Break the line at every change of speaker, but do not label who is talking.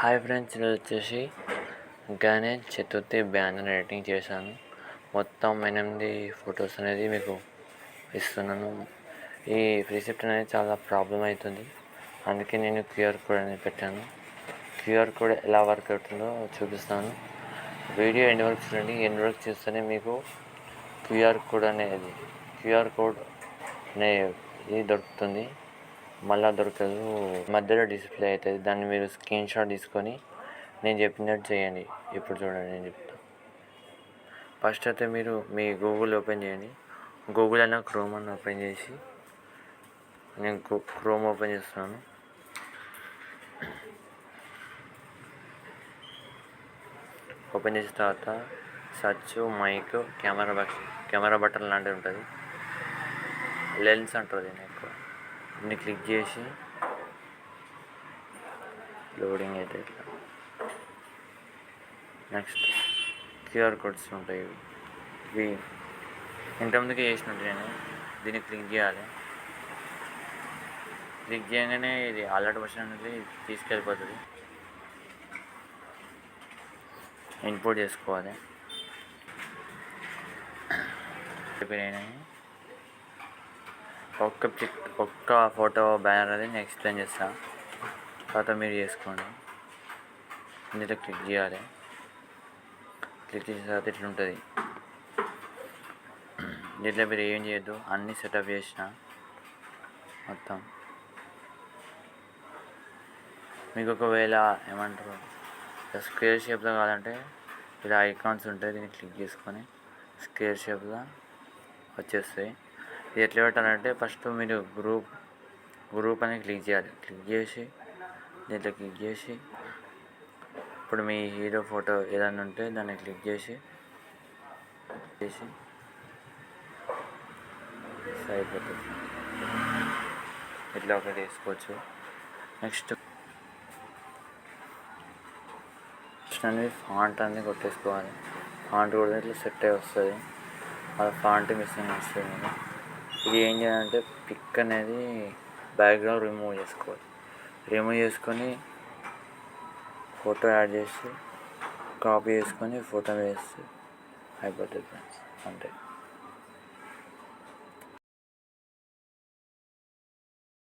Hi friends, ఈరోజు వచ్చేసి Ganesh Chaturthi banner editing చేశాను. మొత్తం 8 ఫొటోస్ అనేది మీకు ఇస్తున్నాను. ఈ రిసిప్ట్ అనేది చాలా ప్రాబ్లం అవుతుంది, అందుకే నేను క్యూఆర్ కోడ్ అనేది పెట్టాను. క్యూఆర్ కోడ్ ఎలా వర్క్ అవుతుందో చూపిస్తాను. వీడియో ఎండ్ వరకు చూడండి. ఎండ్ వరకు చూస్తేనే మీకు క్యూఆర్ కోడ్ అనేది దొరుకుతుంది. మళ్ళీ దొరకదు, మధ్యలో డిస్ప్లే అవుతుంది. దాన్ని మీరు స్క్రీన్ షాట్ తీసుకొని నేను చెప్పినట్టు చేయండి. ఇప్పుడు చూడండి, నేను చెప్తాను. ఫస్ట్ అయితే మీరు మీ గూగుల్ ఓపెన్ చేయండి. గూగుల్ అయినా క్రోమ్ అని ఓపెన్ చేసి, నేను క్రోమ్ ఓపెన్ చేస్తున్నాను. ఓపెన్ చేసిన తర్వాత సర్చ్ మైక్ కెమెరా బటన్ లాంటిది ఉంటుంది. లెన్స్ అంటారు దీన్ని ఎక్కువ. దీన్ని క్లిక్ చేసి లోడింగ్ అయితే ఇట్లా. నెక్స్ట్ క్యూఆర్ కోడ్స్ ఉంటాయి. ఇవి ఇంతకుముందుకే చేసినట్టు నేను దీన్ని క్లిక్ చేయాలి. క్లిక్ చేయగానే ఇది అలర్ట్ వర్షన్ అనేది తీసుకెళ్ళిపోతుంది. ఇంపోర్ట్ చేసుకోవాలి. అయినాయి. ఒక్క ఫోటో బ్యానర్ అది నేను ఎక్స్ప్లెయిన్ చేస్తాను, తర్వాత మీరు చేసుకోండి. ఇందులో క్లిక్ చేయాలి. క్లిక్ చేసిన తర్వాత ఇట్లా ఉంటుంది. దీంట్లో మీరు ఏం చేయొద్దు, అన్నీ సెటప్ చేసిన మొత్తం. మీకు ఒకవేళ ఏమంటారు స్క్వేర్ షేప్లో కావాలంటే ఇలా ఐకాన్స్ ఉంటాయి, దీన్ని క్లిక్ చేసుకొని స్క్వేర్ షేప్లో వచ్చేస్తాయి. ఇది ఎట్లా పెట్టాలంటే ఫస్ట్ మీరు గ్రూప్ అని క్లిక్ చేయాలి. క్లిక్ చేసి దీంట్లో క్లిక్ చేసి ఇప్పుడు మీ హీరో ఫోటో ఏదైనా ఉంటే దాన్ని క్లిక్ చేసి అయిపోతుంది. ఇట్లా ఒకటి వేసుకోవచ్చు. నెక్స్ట్ అనేది ఫాంట్ అనేది కొట్టేసుకోవాలి. ఫాంట్ కూడా ఇట్లా సెట్ అయి వస్తుంది. అది ఫాంట్ మిస్సింగ్ వస్తుంది. ఇది ఏం చేయాలంటే పిక్ అనేది బ్యాక్గ్రౌండ్ రిమూవ్ చేసుకొని ఫోటో యాడ్ చేసి కాపీ చేసుకొని ఫోటో వేసి అయిపోతుంది ఫ్రెండ్స్, అంతే.